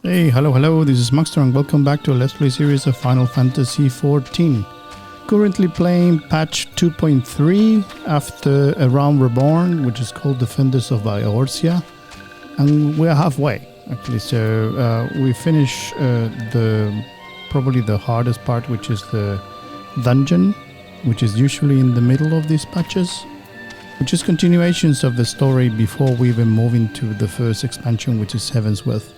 Hey, hello, this is Maxter and welcome back to a Let's Play series of Final Fantasy XIV. Currently playing patch 2.3 after A Realm Reborn, which is called Defenders of Eorzea. And we're halfway, actually, so we finish probably the hardest part, which is the dungeon, which is usually in the middle of these patches, which is continuations of the story before we even move into the first expansion, which is Heaven's Wrath.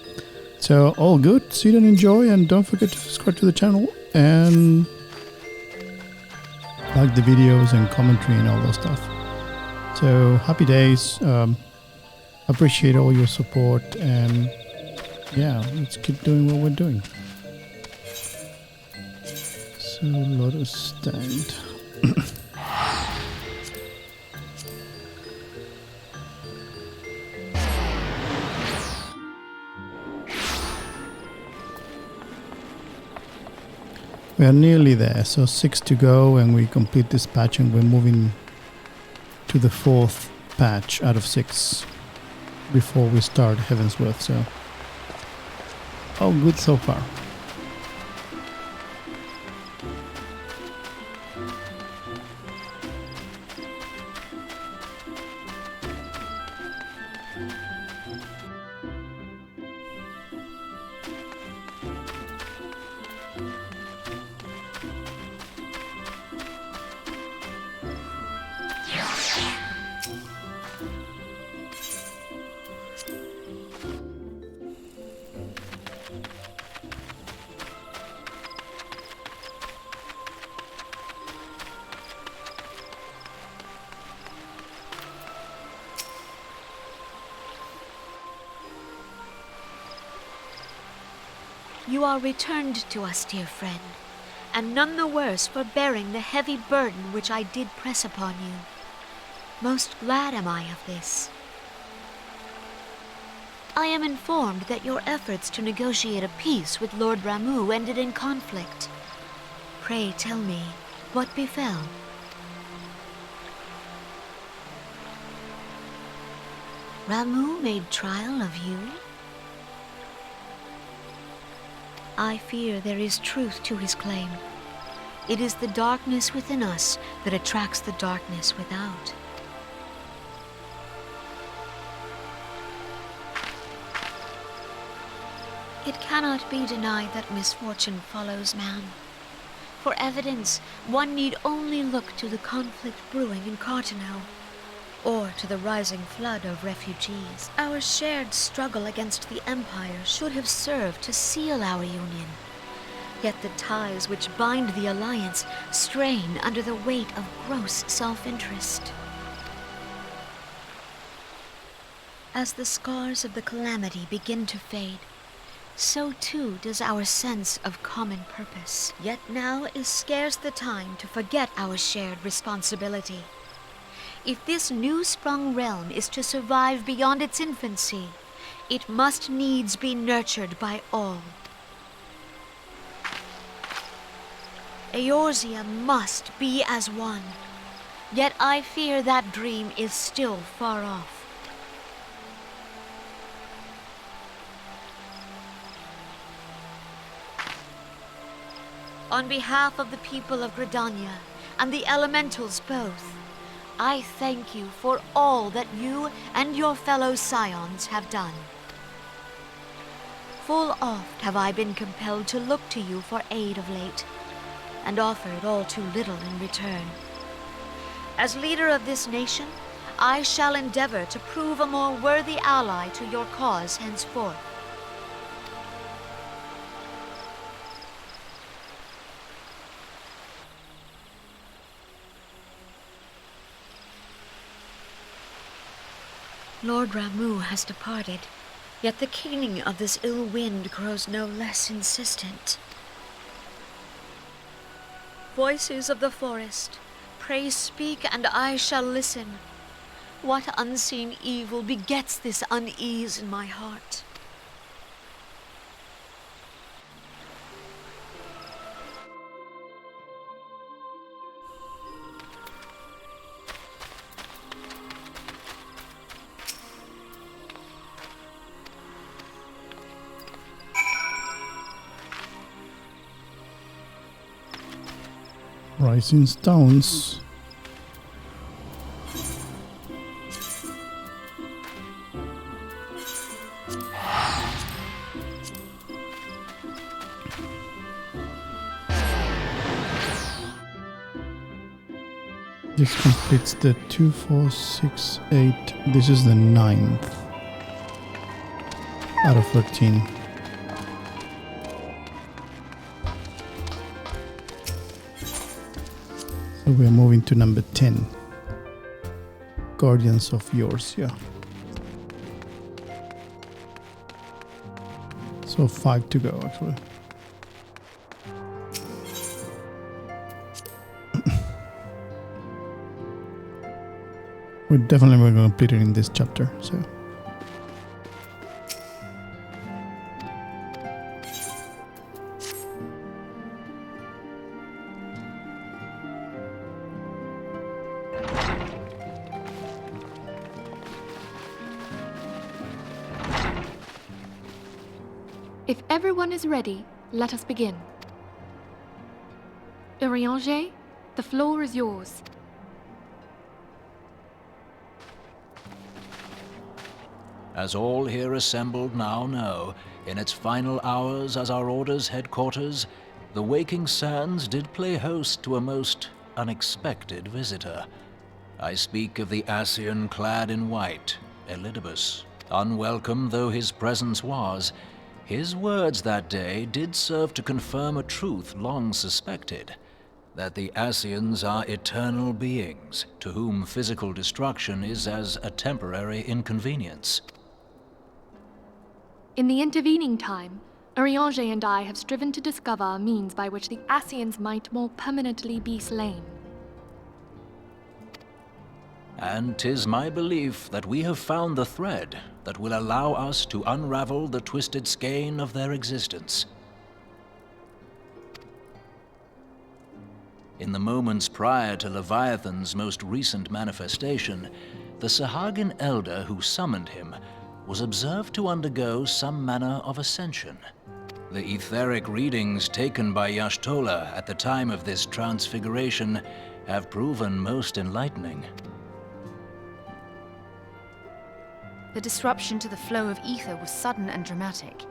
So all good, see and enjoy, and don't forget to subscribe to the channel and like the videos and commentary and all that stuff. So happy days, appreciate all your support, and yeah, let's keep doing what we're doing. So Lotus Stand. We are nearly there, so 6 to go and we complete this patch and we're moving to the 4th patch out of 6 before we start Heaven's Wrath, so all good so far. You are returned to us, dear friend, and none the worse for bearing the heavy burden which I did press upon you. Most glad am I of this. I am informed that your efforts to negotiate a peace with Lord Ramuh ended in conflict. Pray tell me, what befell? Ramuh made trial of you? I fear there is truth to his claim. It is the darkness within us that attracts the darkness without. It cannot be denied that misfortune follows man. For evidence, one need only look to the conflict brewing in Cartano, or to the rising flood of refugees. Our shared struggle against the Empire should have served to seal our union. Yet the ties which bind the Alliance strain under the weight of gross self-interest. As the scars of the Calamity begin to fade, so too does our sense of common purpose. Yet now is scarce the time to forget our shared responsibility. If this new-sprung realm is to survive beyond its infancy, it must needs be nurtured by all. Eorzea must be as one, yet I fear that dream is still far off. On behalf of the people of Gridania and the elementals both, I thank you for all that you and your fellow scions have done. Full oft have I been compelled to look to you for aid of late, and offered all too little in return. As leader of this nation, I shall endeavor to prove a more worthy ally to your cause henceforth. Lord Ramuh has departed, yet the keening of this ill wind grows no less insistent. Voices of the forest, pray speak and I shall listen. What unseen evil begets this unease in my heart? Rising stones. This completes the 2, 4, 6, 8. This is the 9th out of 13. So we are moving to number 10. Guardians of Eorzea. So 5 to go actually. We're definitely going to complete it in this chapter, so. If everyone is ready, let us begin. Eorzea, the floor is yours. As all here assembled now know, in its final hours as our Order's headquarters, the Waking Sands did play host to a most unexpected visitor. I speak of the Ascian clad in white, Elidibus. Unwelcome though his presence was, his words that day did serve to confirm a truth long suspected, that the Ascians are eternal beings, to whom physical destruction is as a temporary inconvenience. In the intervening time, Eorzea and I have striven to discover a means by which the Ascians might more permanently be slain. And 'tis my belief that we have found the thread that will allow us to unravel the twisted skein of their existence. In the moments prior to Leviathan's most recent manifestation, the Sahagin elder who summoned him was observed to undergo some manner of ascension. The etheric readings taken by Y'shtola at the time of this transfiguration have proven most enlightening. The disruption to the flow of ether was sudden and dramatic.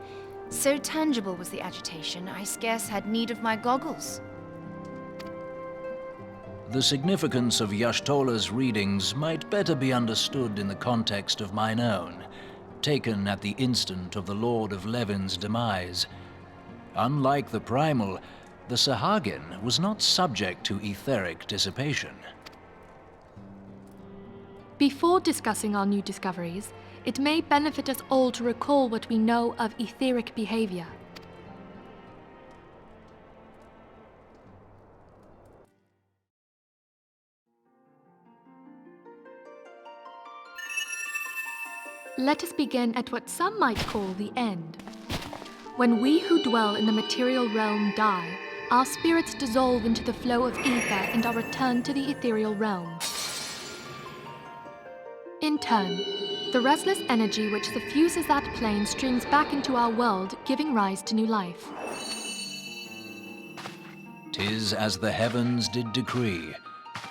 So tangible was the agitation, I scarce had need of my goggles. The significance of Y'shtola's readings might better be understood in the context of mine own, taken at the instant of the Lord of Levin's demise. Unlike the primal, the Sahagin was not subject to etheric dissipation. Before discussing our new discoveries, it may benefit us all to recall what we know of etheric behavior. Let us begin at what some might call the end. When we who dwell in the material realm die, our spirits dissolve into the flow of ether and are returned to the ethereal realm. In turn, the restless energy which suffuses that plane streams back into our world, giving rise to new life. 'Tis as the heavens did decree,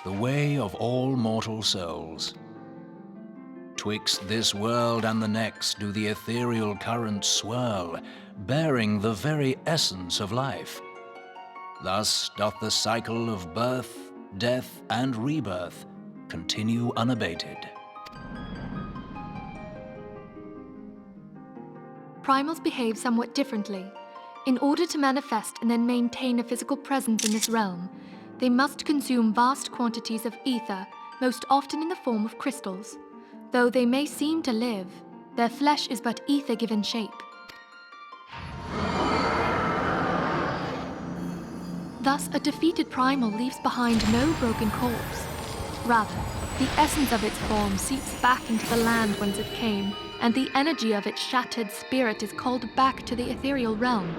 the way of all mortal souls. Twixt this world and the next do the ethereal currents swirl, bearing the very essence of life. Thus doth the cycle of birth, death, and rebirth continue unabated. Primals behave somewhat differently. In order to manifest and then maintain a physical presence in this realm, they must consume vast quantities of ether, most often in the form of crystals. Though they may seem to live, their flesh is but ether given shape. Thus, a defeated primal leaves behind no broken corpse. Rather, the essence of its form seeps back into the land whence it came, and the energy of its shattered spirit is called back to the ethereal realm.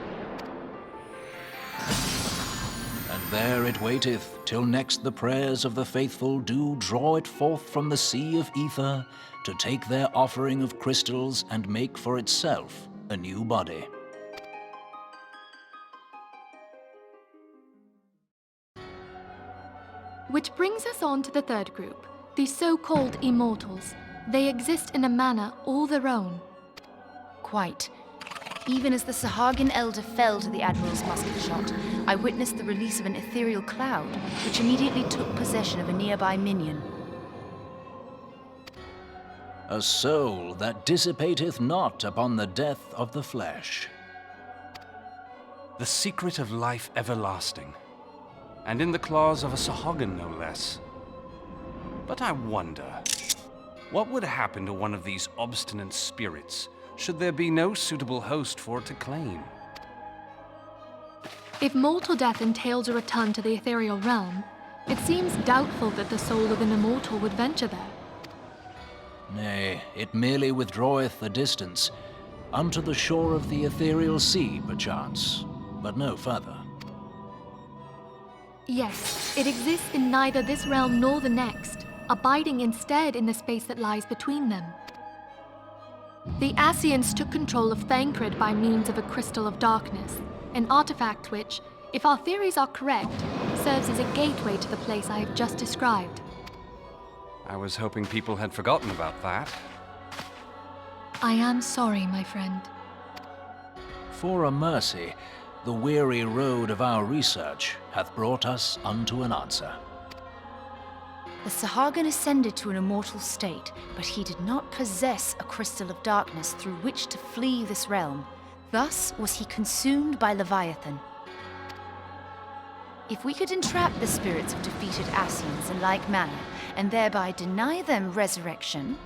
And there it waiteth, till next the prayers of the faithful do draw it forth from the sea of ether, to take their offering of crystals and make for itself a new body. Which brings us on to the third group, the so-called immortals. They exist in a manner all their own. Quite. Even as the Sahagin Elder fell to the Admiral's musket shot, I witnessed the release of an ethereal cloud, which immediately took possession of a nearby minion. A soul that dissipateth not upon the death of the flesh. The secret of life everlasting, and in the claws of a Sahagin no less. But I wonder, what would happen to one of these obstinate spirits should there be no suitable host for it to claim? If mortal death entails a return to the ethereal realm, it seems doubtful that the soul of an immortal would venture there. Nay, it merely withdraweth a distance, unto the shore of the ethereal sea, perchance, but no further. Yes, it exists in neither this realm nor the next, abiding instead in the space that lies between them. The Ascians took control of Thancred by means of a crystal of darkness, an artifact which, if our theories are correct, serves as a gateway to the place I have just described. I was hoping people had forgotten about that. I am sorry, my friend. For a mercy, the weary road of our research hath brought us unto an answer. The Sahagin ascended to an immortal state, but he did not possess a crystal of darkness through which to flee this realm. Thus was he consumed by Leviathan. If we could entrap the spirits of defeated Ascians in like manner, and thereby deny them resurrection...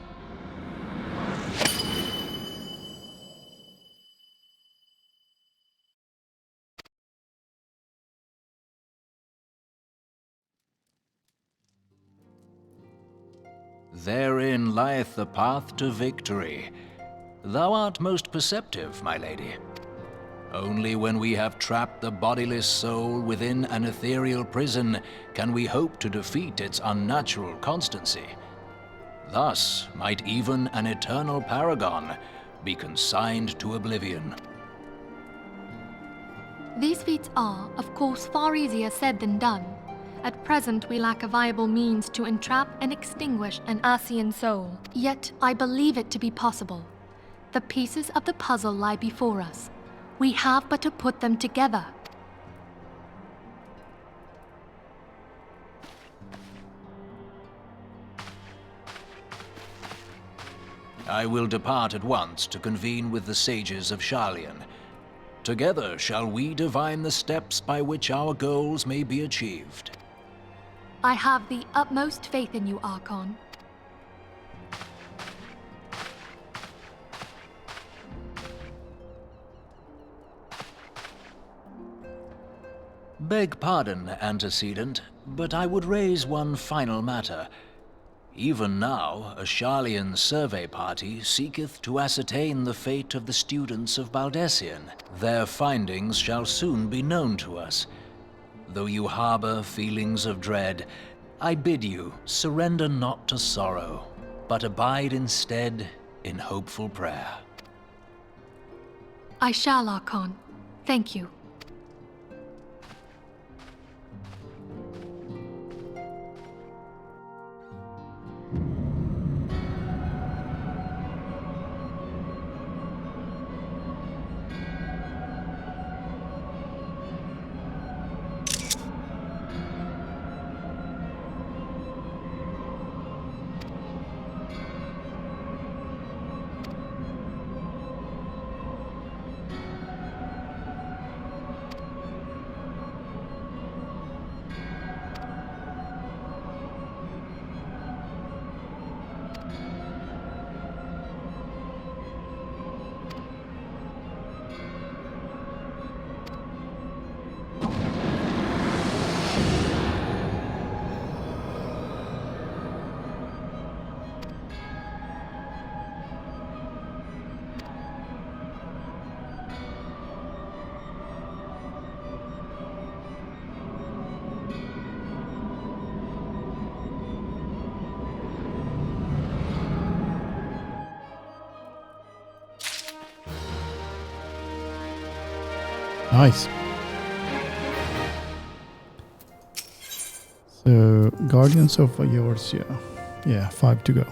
Therein lieth the path to victory. Thou art most perceptive, my lady. Only when we have trapped the bodiless soul within an ethereal prison can we hope to defeat its unnatural constancy. Thus might even an eternal paragon be consigned to oblivion. These feats are, of course, far easier said than done. At present, we lack a viable means to entrap and extinguish an Ascian soul. Yet, I believe it to be possible. The pieces of the puzzle lie before us. We have but to put them together. I will depart at once to convene with the sages of Sharlayan. Together shall we divine the steps by which our goals may be achieved. I have the utmost faith in you, Archon. Beg pardon, antecedent, but I would raise one final matter. Even now, a Sharlayan survey party seeketh to ascertain the fate of the students of Baldessian. Their findings shall soon be known to us. Though you harbor feelings of dread, I bid you surrender not to sorrow, but abide instead in hopeful prayer. I shall, Archon. Thank you. Nice. So Guardians of Eorzea. Yeah, 5 to go.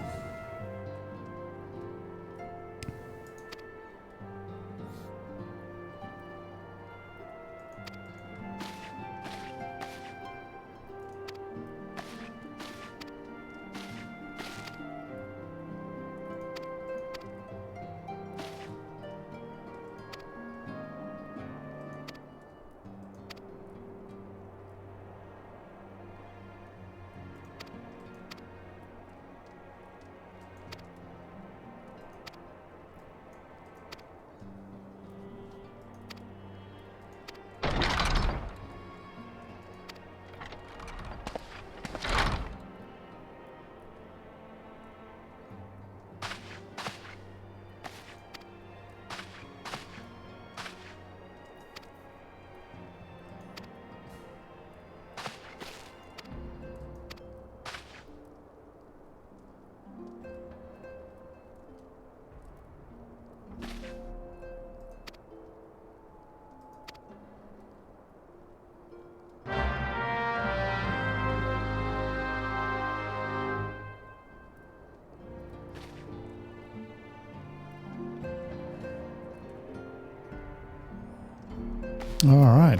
All right.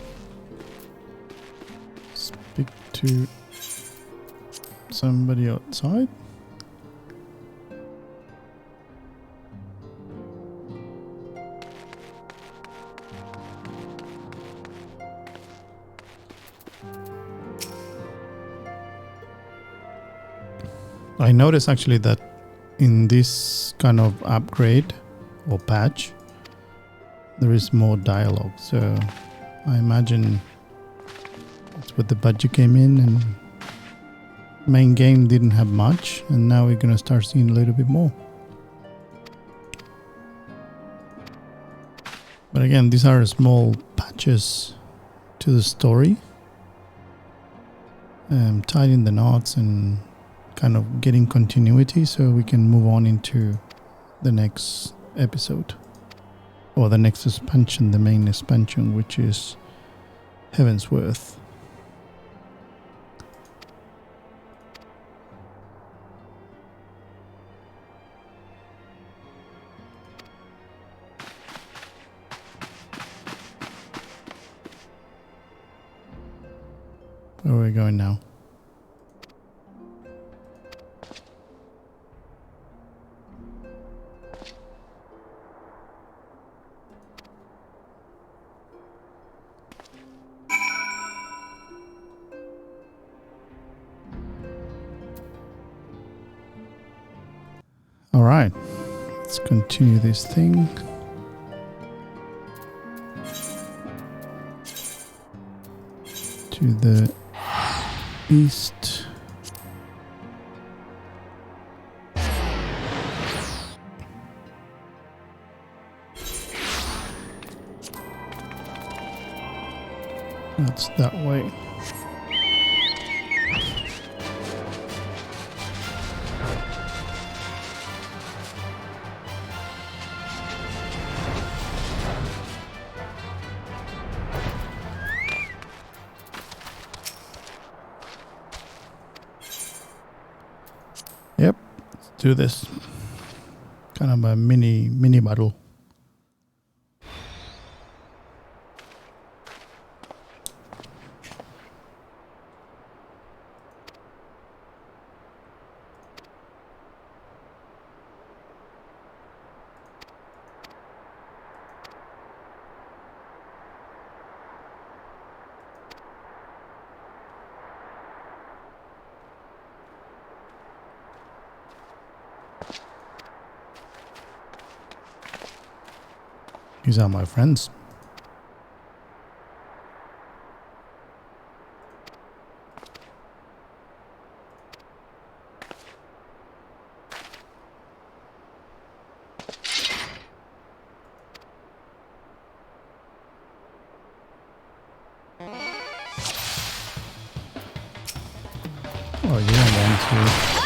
Speak to somebody outside. I noticed actually that in this kind of upgrade or patch, there is more dialogue. So I imagine that's what the budget came in, and main game didn't have much, and now we're gonna start seeing a little bit more. But again, these are small patches to the story, tying the knots and kind of getting continuity so we can move on into the next episode, or the next expansion, the main expansion, which is Heavensworth. Where are we going now? All right, let's continue this thing. To the east. That's that way. Yep, let's do this. Kind of a mini battle. These are my friends. Oh, you don't want to.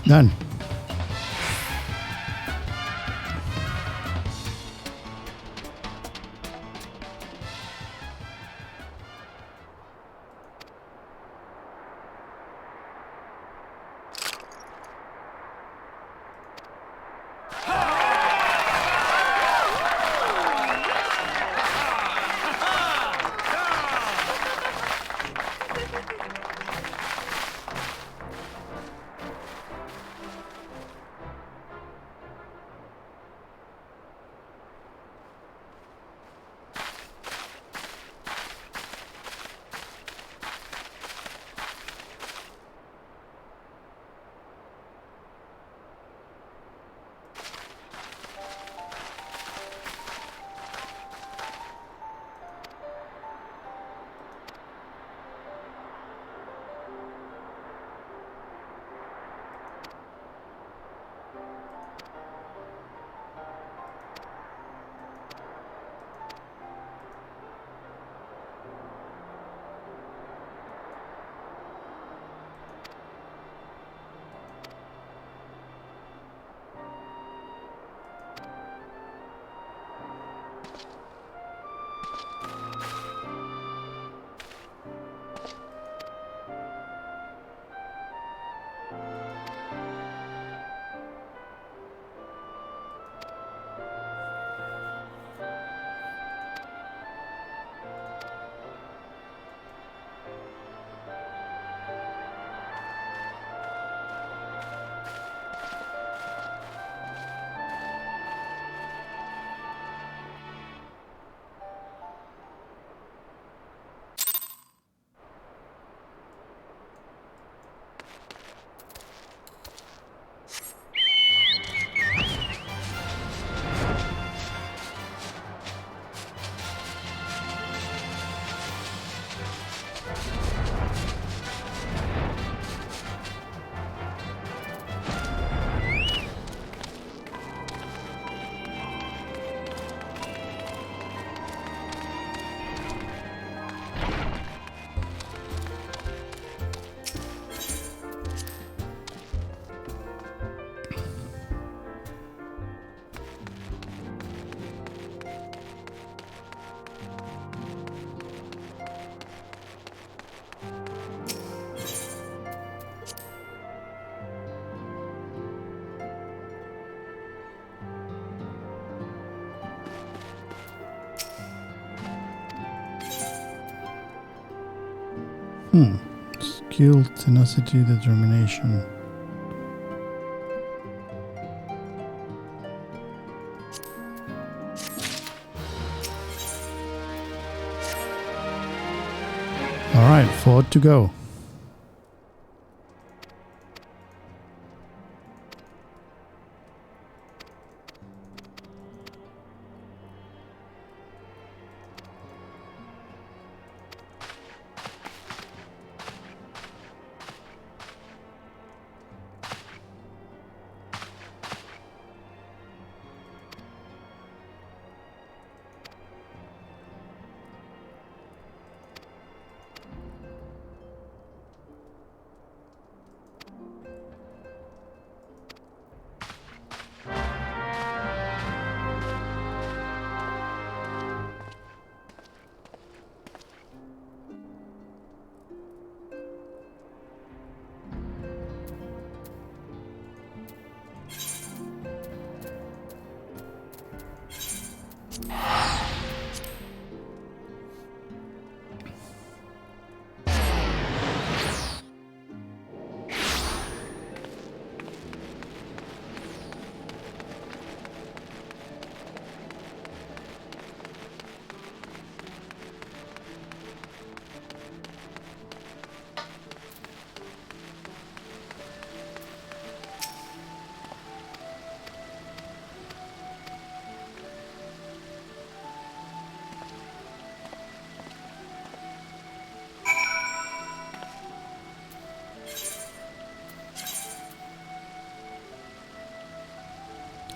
Done. Skill, tenacity, determination. Alright, 4 to go.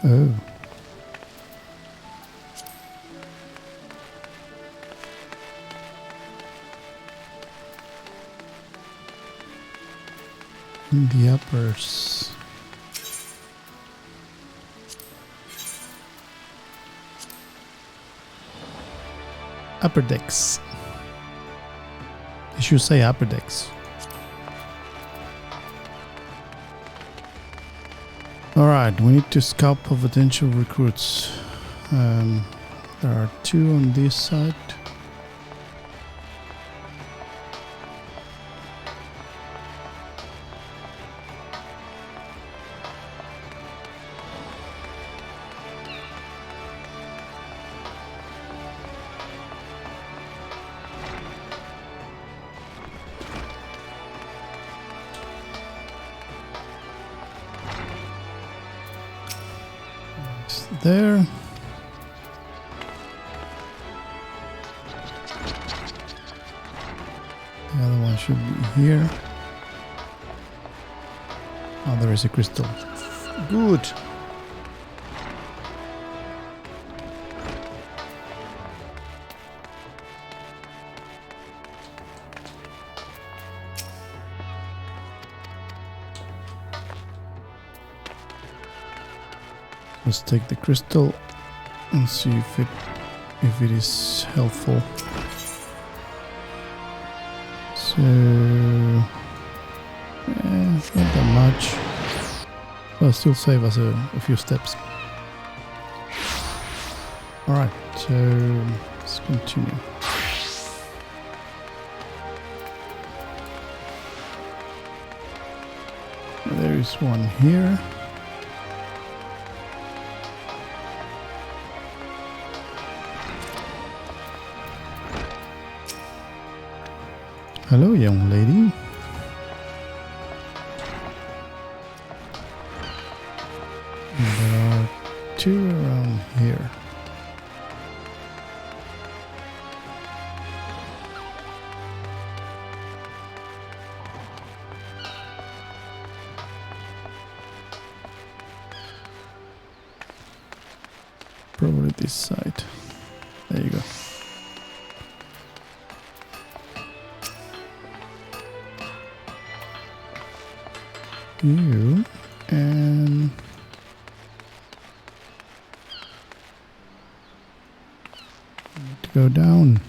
Oh. In the uppers. upper decks. You should say upper decks. Alright, we need to scout for potential recruits. There are 2 on this side. There. The other one should be here. Oh, there is a crystal. Good. Let's take the crystal and see if it is helpful. So it's not that much. But still save us a few steps. Alright, so let's continue. There is one here. Hello, young lady. And there are 2 around here. Probably this side. There you go. You and need to go down.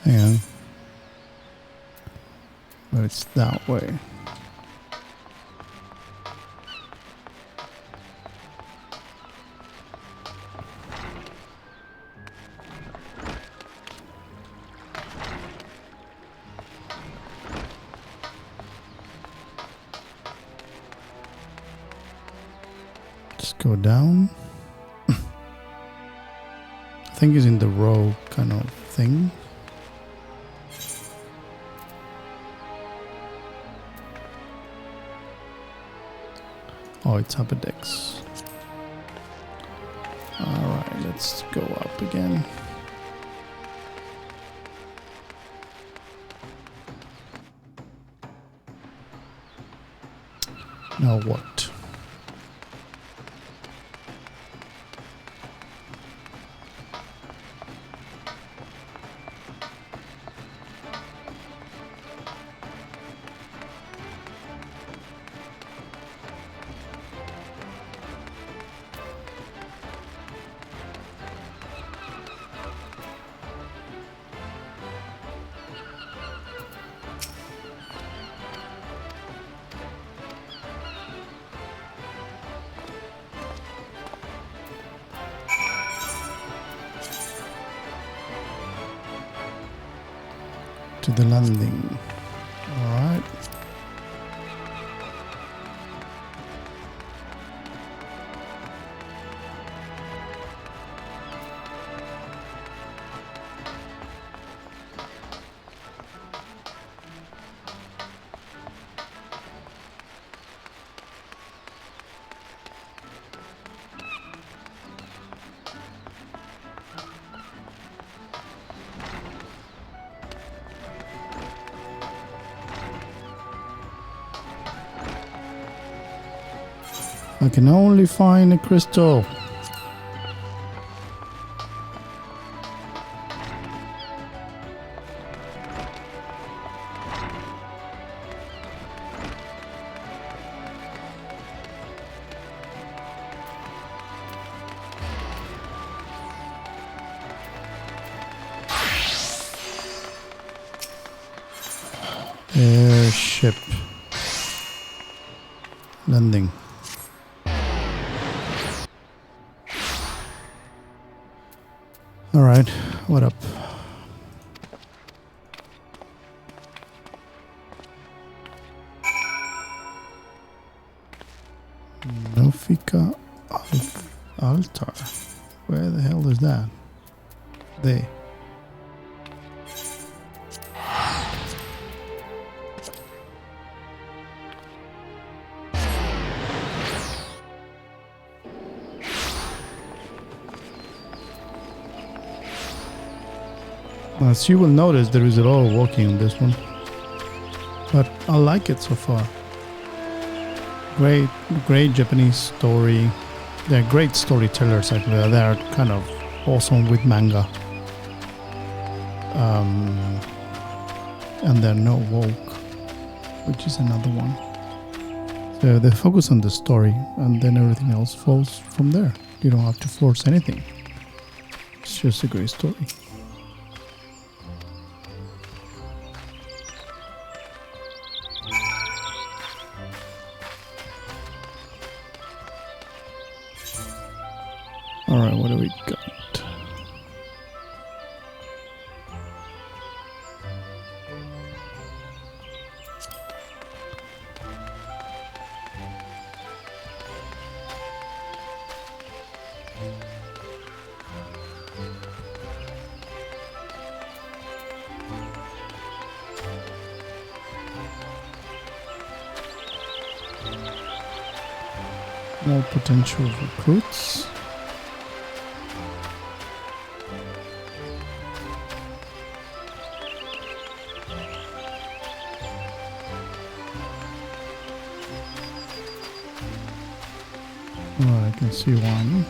Hang on. But it's that way. Go down. I think it's in the row kind of thing. Oh, it's upper decks. Alright, let's go up again. Now what? To the landing. All right. I can only find a crystal. Airship. Landing. Alright, what up? Nofika Altar. Where the hell is that? There. As you will notice, there is a lot of walking on this one, but I like it so far. Great Japanese story. They're great storytellers. Actually, they are kind of awesome with manga, and they're no woke, which is another one. So they focus on the story, and then everything else falls from there. You don't have to force anything. It's just a great story. Alright, what do we got? More potential recruits. Oh, I can see one.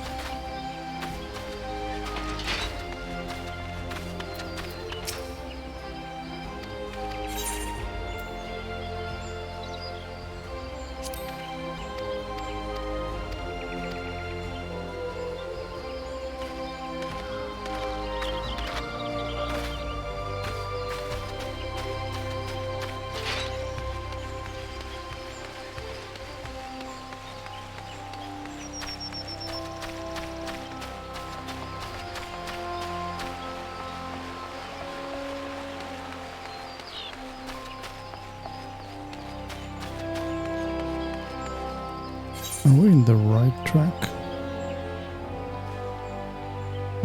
Are we in the right track?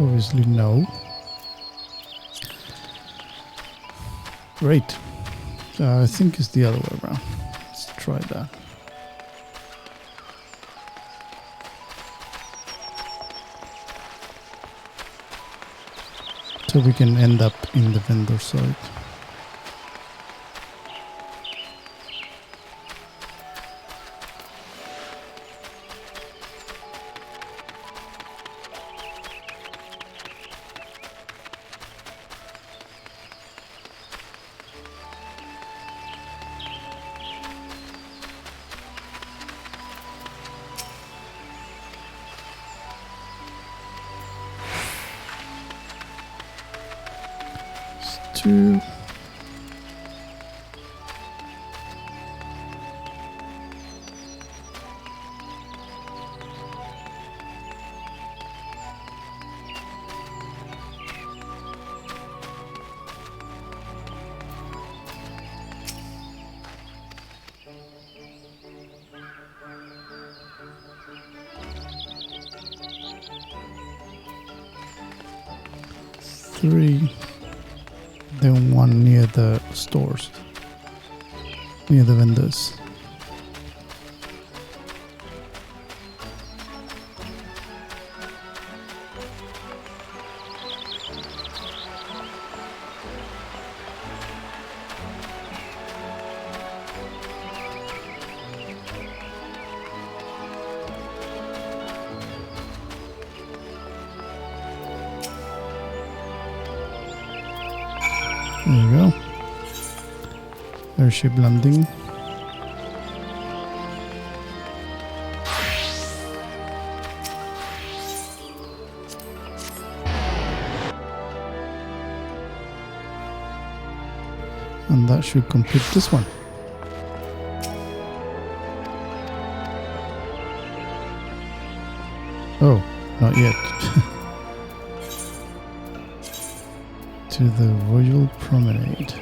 Obviously no. Great. I think it's the other way around. Let's try that. So we can end up in the vendor side. Two. Three. Then one near the stores, near the vendors. There you go. Airship landing. And that should complete this one. Oh, not yet. To the Royal Promenade.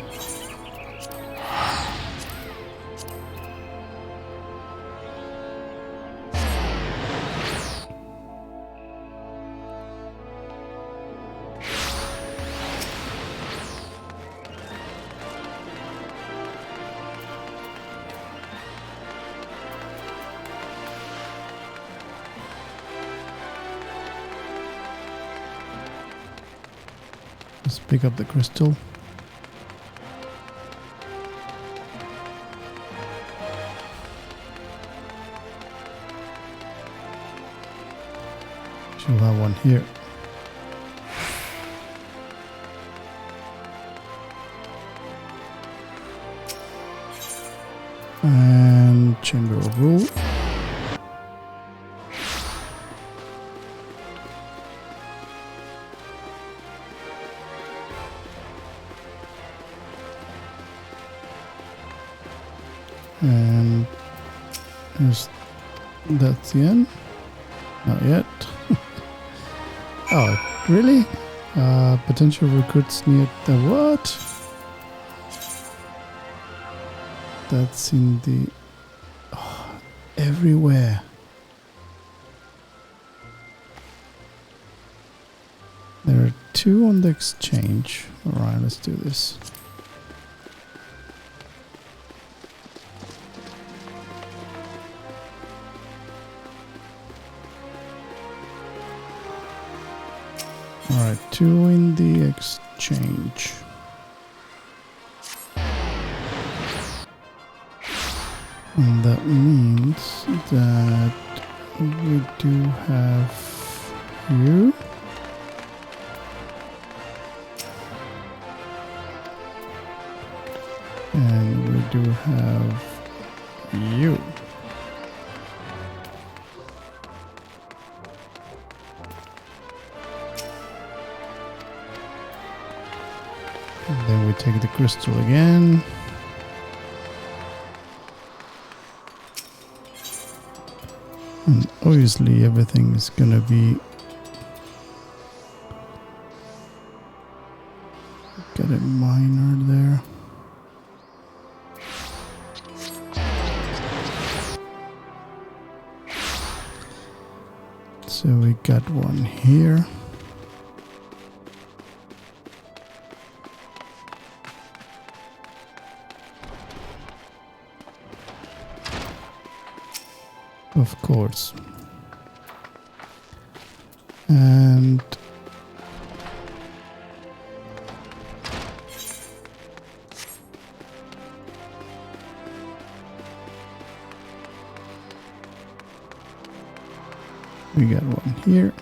Let's pick up the crystal. Should have one here. And Chamber of Rule. And that's the end. Not yet. Oh, really? Potential recruits near the what? That's in the everywhere. There are 2 on the exchange. Alright, let's do this. Alright, 2 in the exchange. And that means that we do have you. And we do have you. And then we take the crystal again. And obviously everything is gonna be got a miner there. So we got one here. Of course. And we got one here.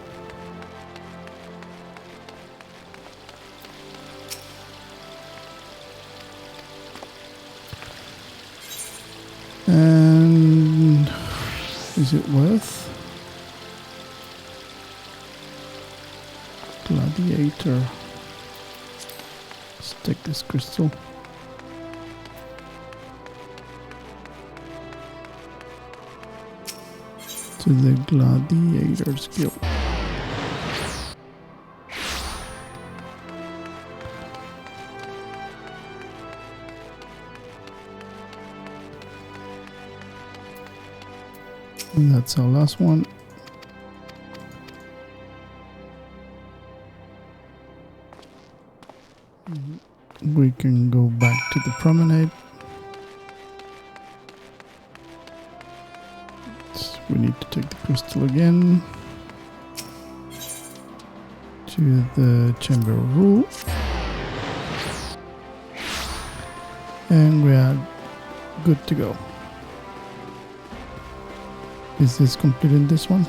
And is it worth? Gladiator. Let's take this crystal. To the Gladiators Guild. And that's our last one. We can go back to the promenade. We need to take the crystal again to the Chamber of Rule. And we are good to go. Is this completing this one?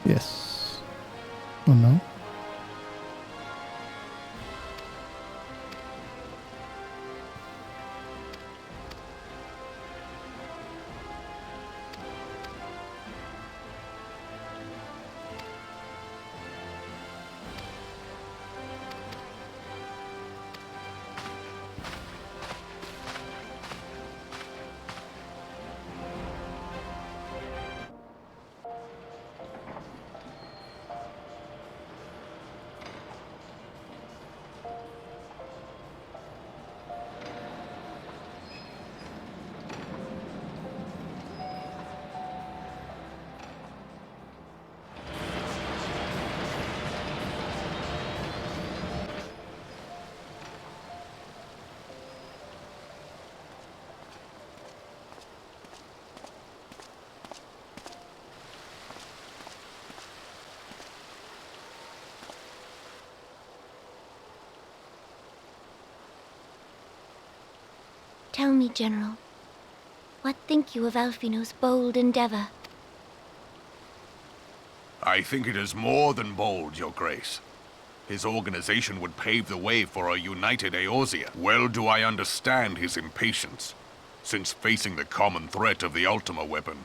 Yes. Or no? Tell me, General, what think you of Alfino's bold endeavor? I think it is more than bold, Your Grace. His organization would pave the way for a united Eorzea. Well do I understand his impatience, since facing the common threat of the Ultima weapon,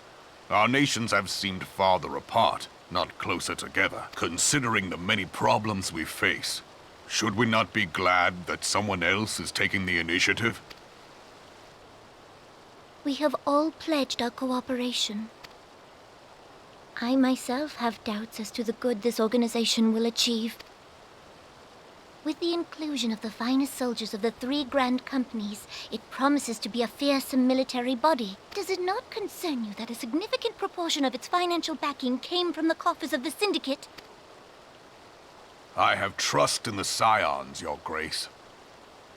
our nations have seemed farther apart, not closer together. Considering the many problems we face, should we not be glad that someone else is taking the initiative? We have all pledged our cooperation. I myself have doubts as to the good this organization will achieve. With the inclusion of the finest soldiers of the 3 grand companies, it promises to be a fearsome military body. Does it not concern you that a significant proportion of its financial backing came from the coffers of the Syndicate? I have trust in the Scions, Your Grace.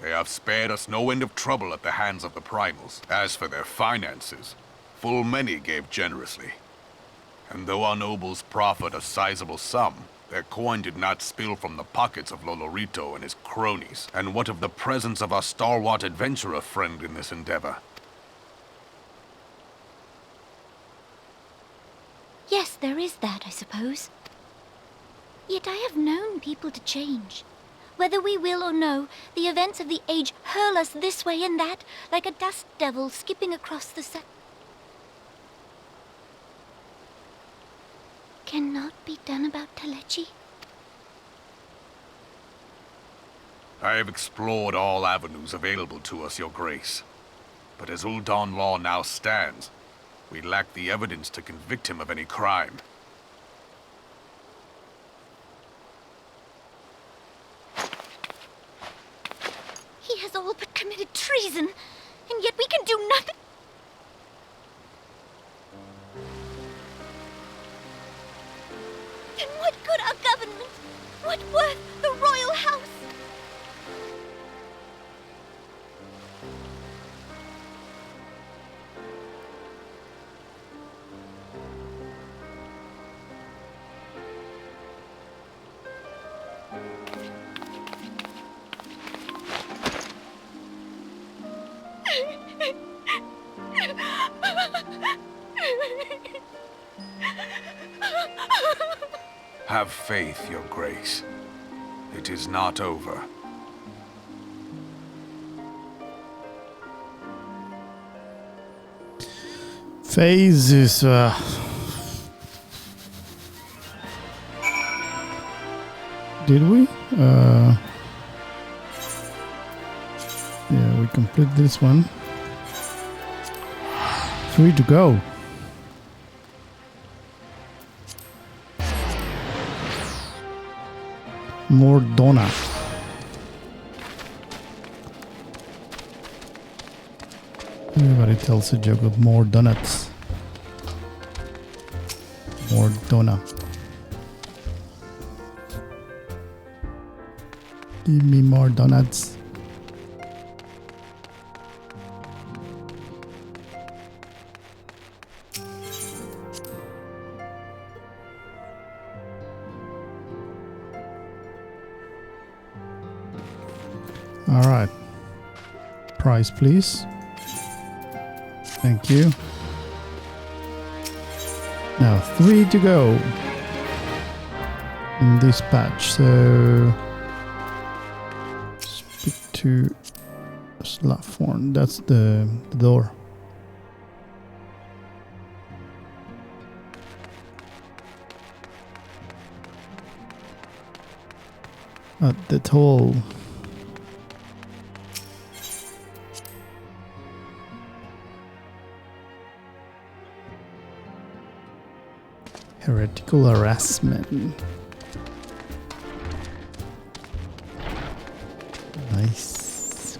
They have spared us no end of trouble at the hands of the primals. As for their finances, full many gave generously. And though our nobles proffered a sizable sum, their coin did not spill from the pockets of Lolorito and his cronies. And what of the presence of our stalwart adventurer friend in this endeavor? Yes, there is that, I suppose. Yet I have known people to change. Whether we will or no, the events of the age hurl us this way and that, like a dust devil skipping across the Cannot be done about Telechi? I have explored all avenues available to us, Your Grace. But as Uldan law now stands, we lack the evidence to convict him of any crime. He has all but committed treason, and yet we can do nothing. Then what good our government? What worth the royal house? Have faith, Your Grace. It is not over. Phase is did we? Yeah, we complete this one. 3 to go. More Donna. Everybody tells a joke of more donuts. More Donna. Give me more donuts. All right. Price, please. Thank you. Now 3 to go in this patch. So speak to Slaphorn. That's the door. At the toll. Heretical harassment. Nice.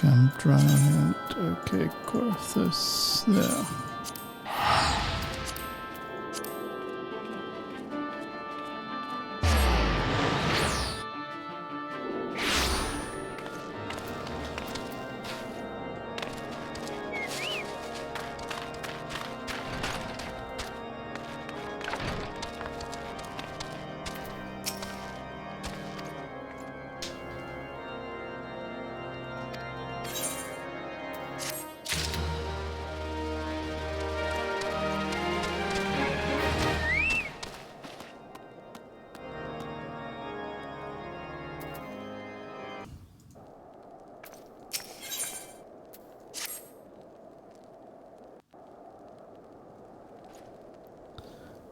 Camp Giant. Okay, Corthus. There.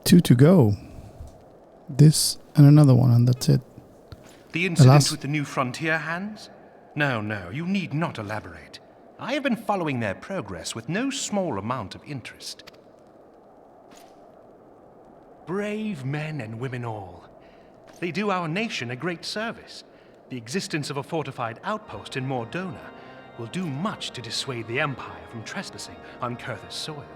Two to go. This and another one, and that's it. The incident Alas. with the new frontier hands? No, you need not elaborate. I have been following their progress with no small amount of interest. Brave men and women all. They do our nation a great service. The existence of a fortified outpost in Mordona will do much to dissuade the Empire from trespassing on Kurthus soil.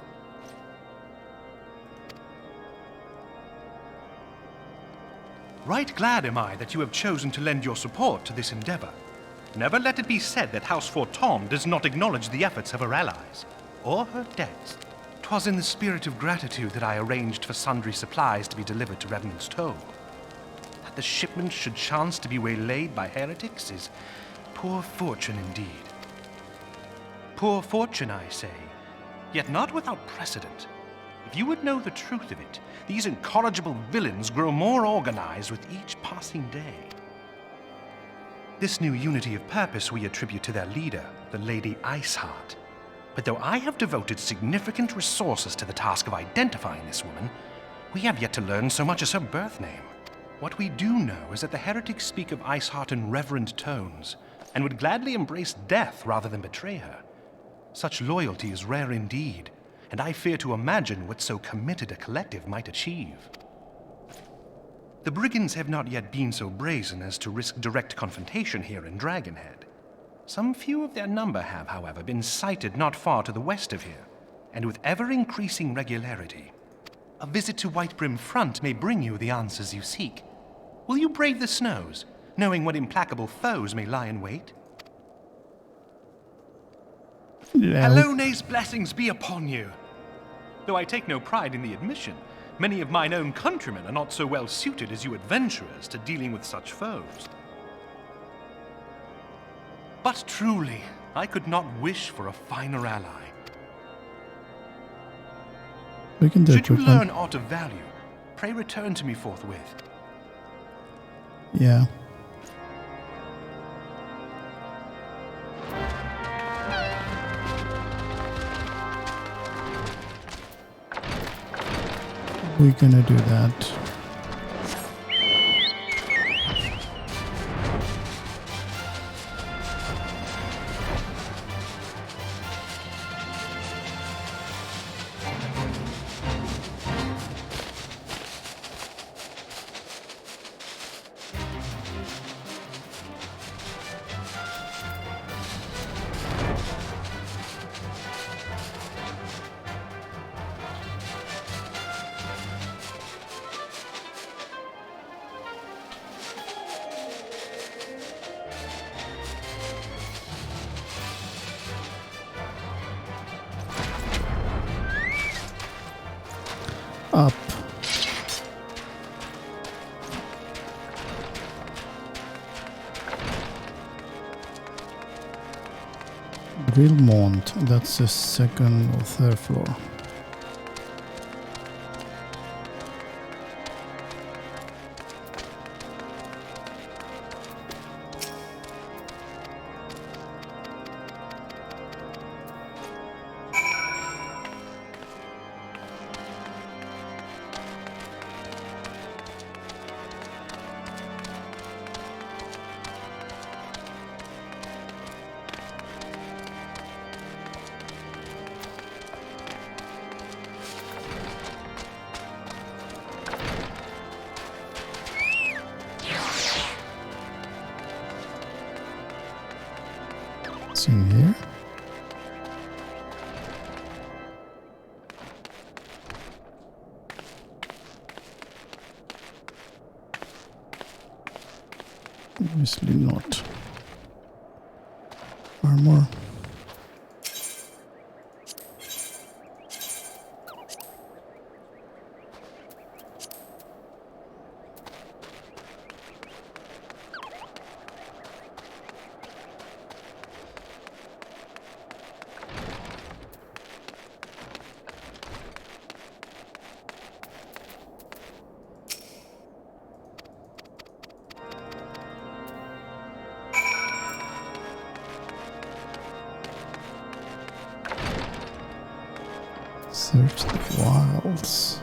Right glad am I that you have chosen to lend your support to this endeavor. Never let it be said that House Fortom does not acknowledge the efforts of her allies, or her debts. 'Twas in the spirit of gratitude that I arranged for sundry supplies to be delivered to Revenant's Toll. That the shipment should chance to be waylaid by heretics is poor fortune indeed. Poor fortune, I say, yet not without precedent. If you would know the truth of it, these incorrigible villains grow more organized with each passing day. This new unity of purpose we attribute to their leader, the Lady Iceheart. But though I have devoted significant resources to the task of identifying this woman, we have yet to learn so much as her birth name. What we do know is that the heretics speak of Iceheart in reverent tones, and would gladly embrace death rather than betray her. Such loyalty is rare indeed, and I fear to imagine what so committed a collective might achieve. The brigands have not yet been so brazen as to risk direct confrontation here in Dragonhead. Some few of their number have, however, been sighted not far to the west of here, and with ever-increasing regularity. A visit to Whitebrim Front may bring you the answers you seek. Will you brave the snows, knowing what implacable foes may lie in wait? Yeah, Alone's blessings be upon you. Though I take no pride in the admission, many of mine own countrymen are not so well suited as you adventurers to dealing with such foes. But truly, I could not wish for a finer ally. we can do a Should you quick one. learn aught of value, pray return to me forthwith. Yeah. We're gonna do that. Up. Grillmont, that's the second or third floor. Nothing here. Obviously not. Armor. Search the wilds.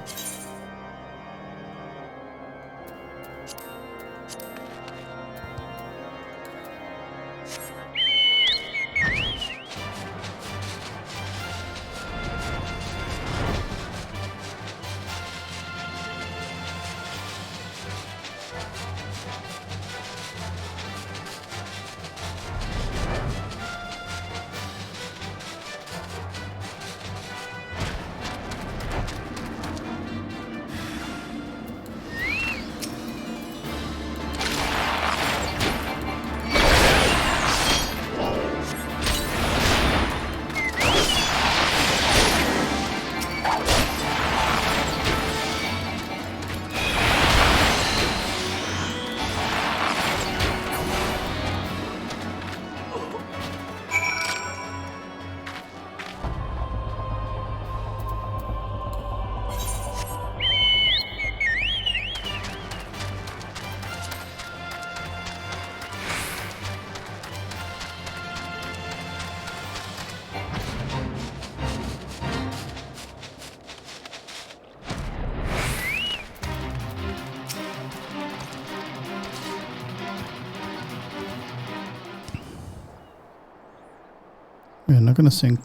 We're not gonna sink.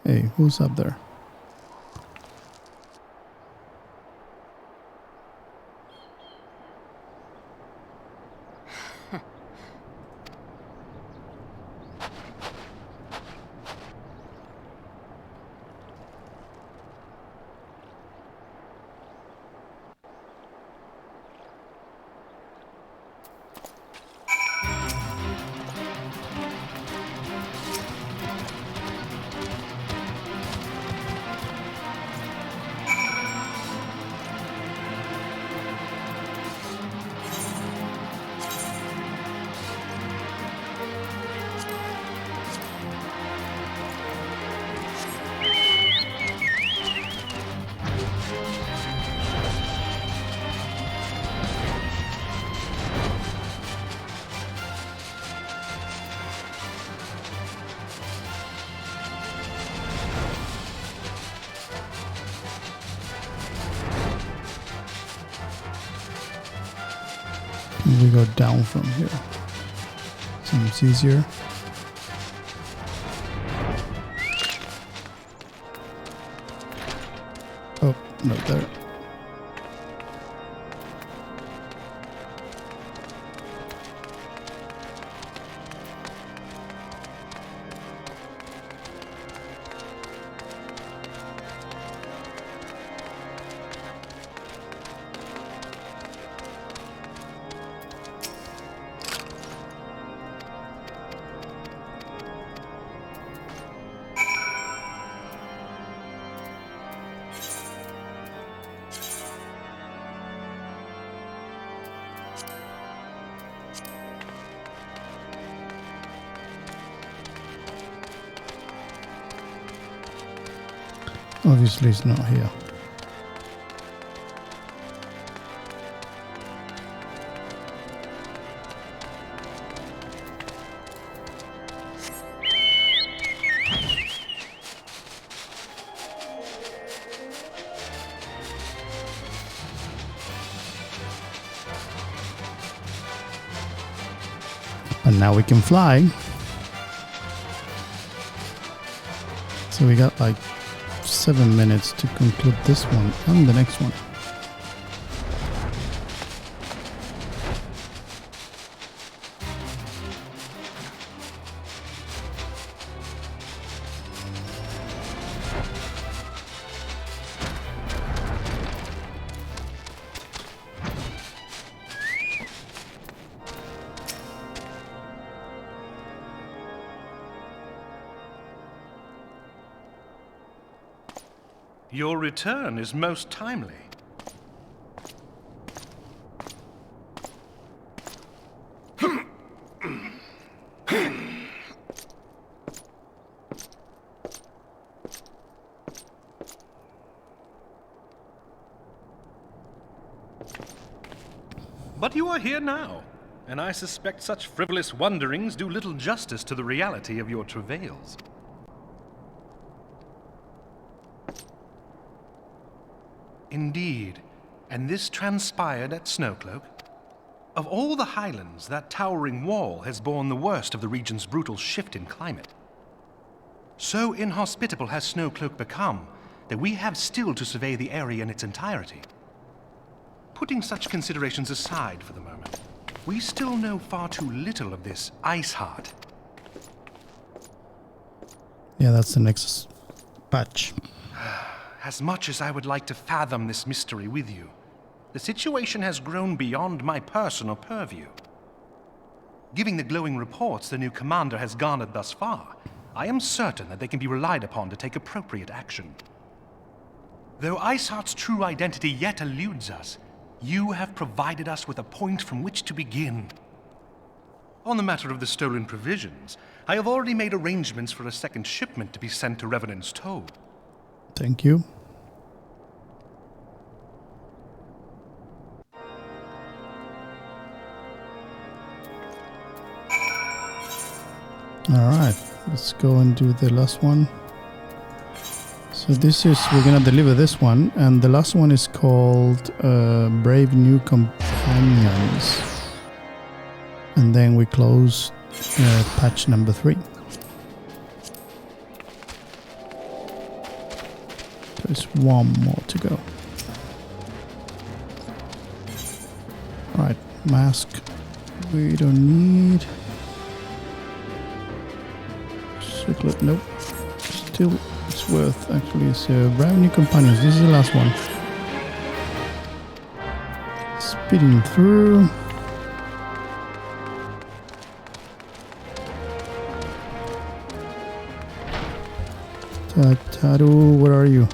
Hey, who's up there? We go down from here. Seems easier. Oh, no, there. Obviously it's not here. And now we can fly. So we got like 7 minutes to conclude this one and the next one. Your return is most timely. But you are here now, and I suspect such frivolous wanderings do little justice to the reality of your travails. Indeed, and this transpired at Snowcloak? Of all the highlands, that towering wall has borne the worst of the region's brutal shift in climate. So inhospitable has Snowcloak become that we have still to survey the area in its entirety. Putting such considerations aside for the moment, we still know far too little of this Ice Heart. Yeah, that's the next patch. As much as I would like to fathom this mystery with you, the situation has grown beyond my personal purview. Given the glowing reports the new commander has garnered thus far, I am certain that they can be relied upon to take appropriate action. Though Iceheart's true identity yet eludes us, you have provided us with a point from which to begin. On the matter of the stolen provisions, I have already made arrangements for a second shipment to be sent to Revenant's Toe. Thank you. Alright, let's go and do the last one. So this is, we're gonna deliver this one, and the last one is called Brave New Companions. And then we close patch number 3. There's one more to go. Alright, mask we don't need. Circlet, nope. Still, it's worth actually. So, Brave New Companions, this is the last one. Speeding through. Tataru, where are you?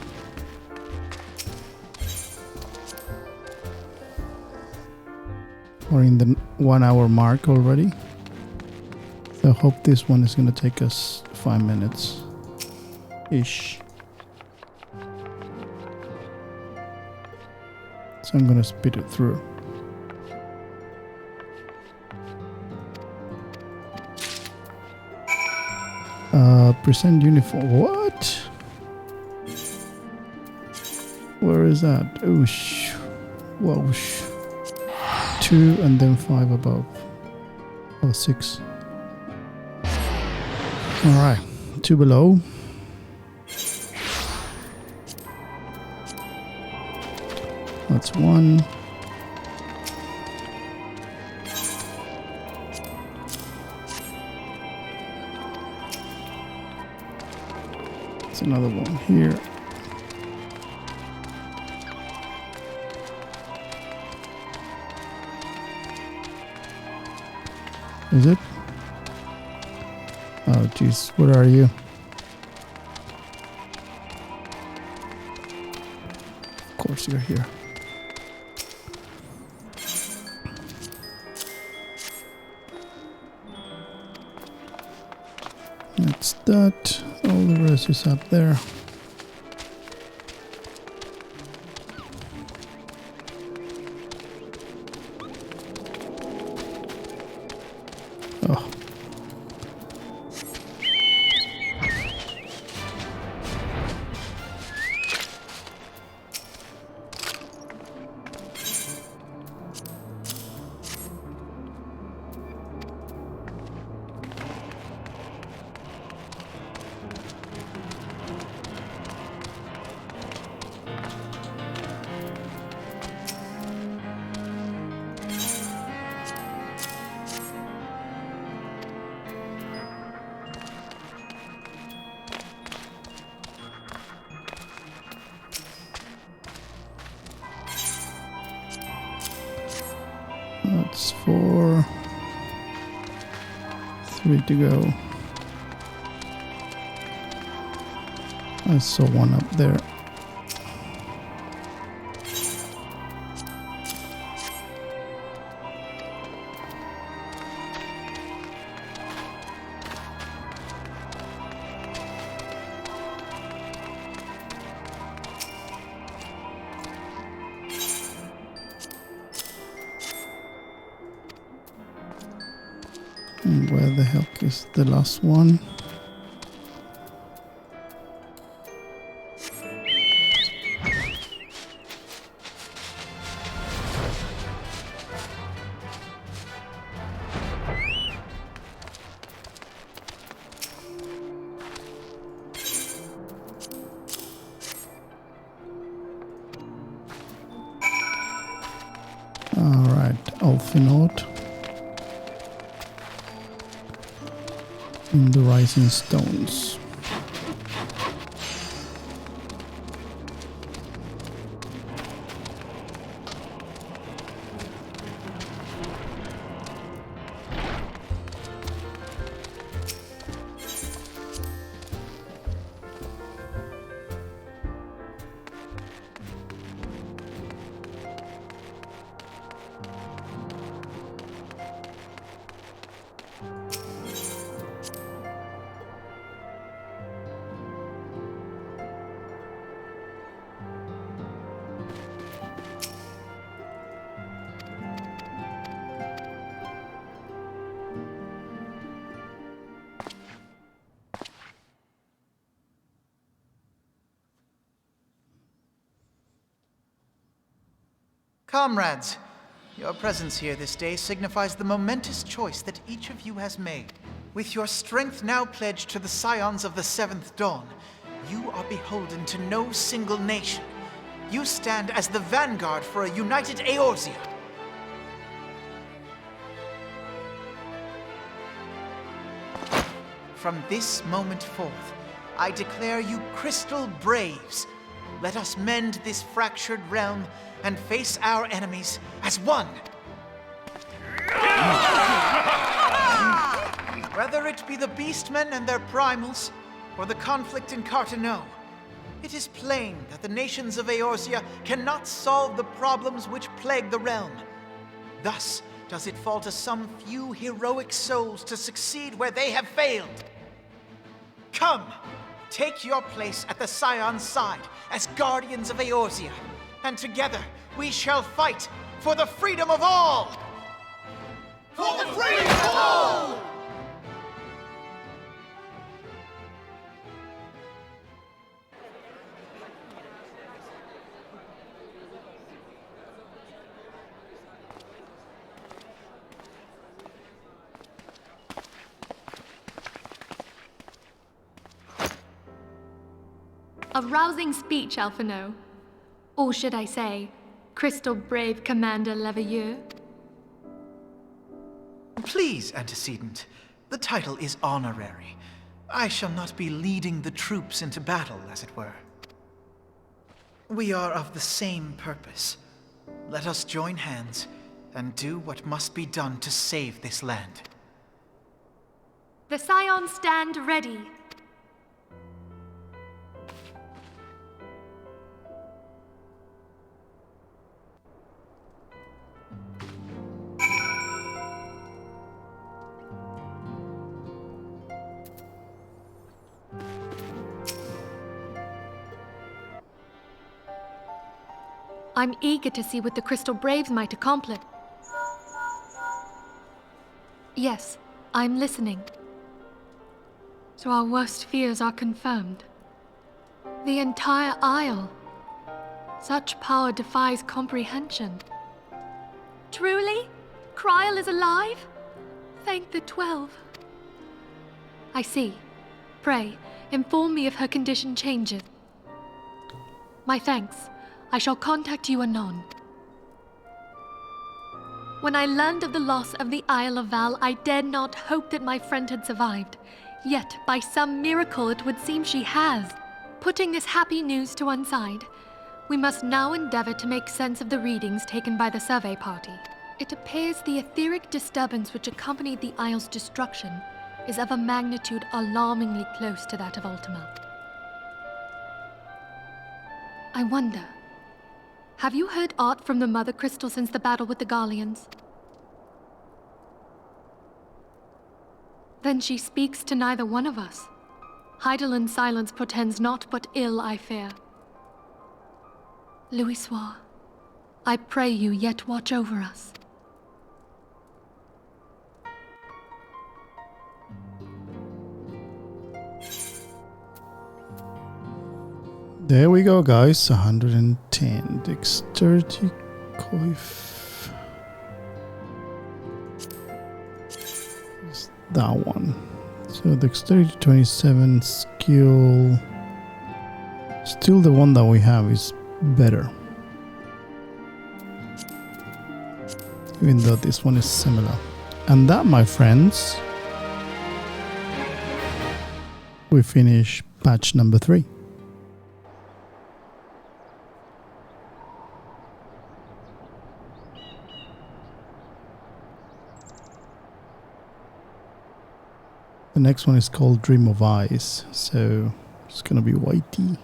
We're in the 1 hour mark already. So I hope this one is going to take us 5 minutes ish. So I'm going to speed it through. Present uniform. What? Where is that? Oh, whoa. 2 and then 5 above. Oh, 6. Alright, 2 below. That's 1. That's another one here. Is it? Oh jeez, where are you? Of course you're here. That's that. All the rest is up there. Oh. That's 4. 3 to go. I saw one up there. And where the heck is the last one? Alfinord in the Rising Stones. Comrades, your presence here this day signifies the momentous choice that each of you has made. With your strength now pledged to the scions of the Seventh Dawn, you are beholden to no single nation. You stand as the vanguard for a united Eorzea. From this moment forth, I declare you Crystal Braves. Let us mend this fractured realm and face our enemies as one. Whether it be the Beastmen and their primals, or the conflict in Carteneau, it is plain that the nations of Eorzea cannot solve the problems which plague the realm. Thus does it fall to some few heroic souls to succeed where they have failed. Come, take your place at the Scion's side as guardians of Eorzea, and together we shall fight for the freedom of all! For the freedom of all! A rousing speech, Alphino. Or should I say, Crystal Brave Commander Leveilleur? Please, Antecedent. The title is honorary. I shall not be leading the troops into battle, as it were. We are of the same purpose. Let us join hands and do what must be done to save this land. The Scions stand ready. I'm eager to see what the Crystal Braves might accomplish. Yes, I'm listening. So our worst fears are confirmed. The entire Isle. Such power defies comprehension. Truly? Kryl is alive? Thank the 12. I see. Pray, inform me if her condition changes. My thanks. I shall contact you anon. When I learned of the loss of the Isle of Val, I dared not hope that my friend had survived. Yet, by some miracle, it would seem she has. Putting this happy news to one side, we must now endeavor to make sense of the readings taken by the survey party. It appears the etheric disturbance which accompanied the Isle's destruction is of a magnitude alarmingly close to that of Ultima. I wonder, have you heard aught from the Mother Crystal since the battle with the Garleans? Then she speaks to neither one of us. Heidelind's silence portends naught but ill, I fear. Louisoix, I pray you yet watch over us. There we go, guys. 110 dexterity coif. It's that one. So dexterity 27, skill. Still the one that we have is better. Even though this one is similar. And that, my friends, we finish patch number 3. The next one is called Dream of Ice, so it's gonna be whitey.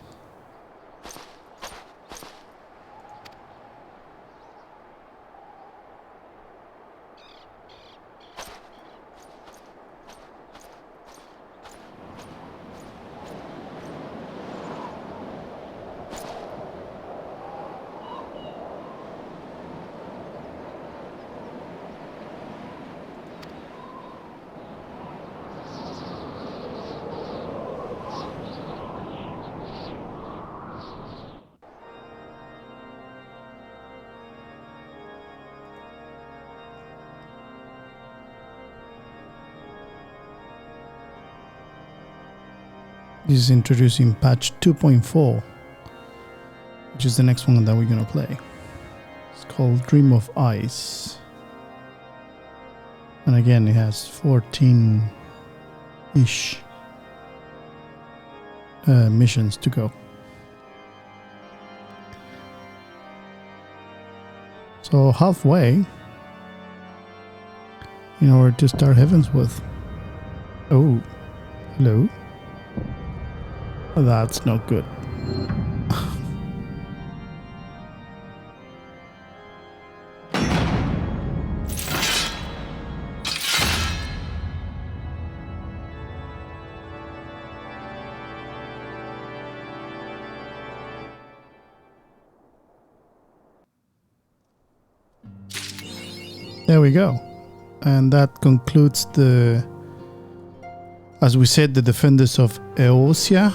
This is introducing patch 2.4, which is the next one that we're gonna play. It's called Dream of Ice. And again, it has 14-ish missions to go. So halfway in order to start Heavensworth. Oh, hello. That's not good. There we go. And that concludes the, as we said, the Defenders of Eorzea,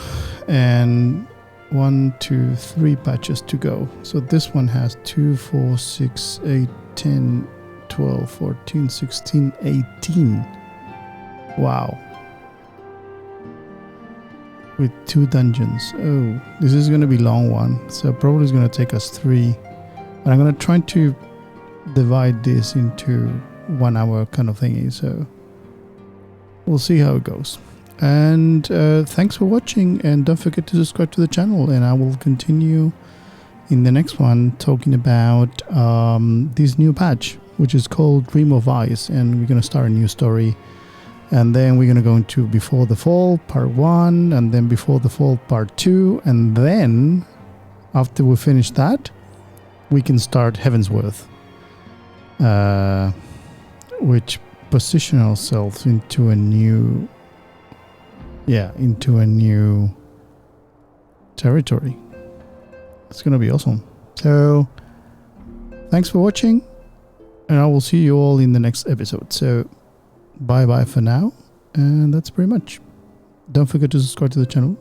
and 1, 2, 3 patches to go. So this one has 2, 4, 6, 8, 10, 12, 14, 16, 18. Wow. With 2 dungeons. Oh, this is going to be a long one. So probably it's going to take us 3. But I'm going to try to divide this into 1 hour kind of thingy. So we'll see how it goes. And thanks for watching, and don't forget to subscribe to the channel, and I will continue in the next one talking about this new patch, which is called Dream of Ice, and we're going to start a new story, and then we're going to go into Before the Fall part 1, and then Before the Fall part 2, and then after we finish that we can start Heavensworth, which position ourselves into a new territory. It's gonna be awesome. So thanks for watching, and I will see you all in the next episode. So bye bye for now, and that's pretty much. Don't forget to subscribe to the channel,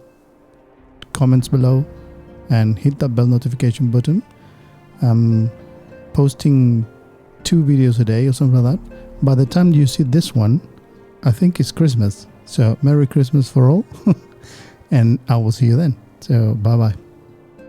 comments below, and hit that bell notification button. I'm posting 2 videos a day or something like that. By the time you see this one, I think it's Christmas. So Merry Christmas for all, and I will see you then. So bye bye.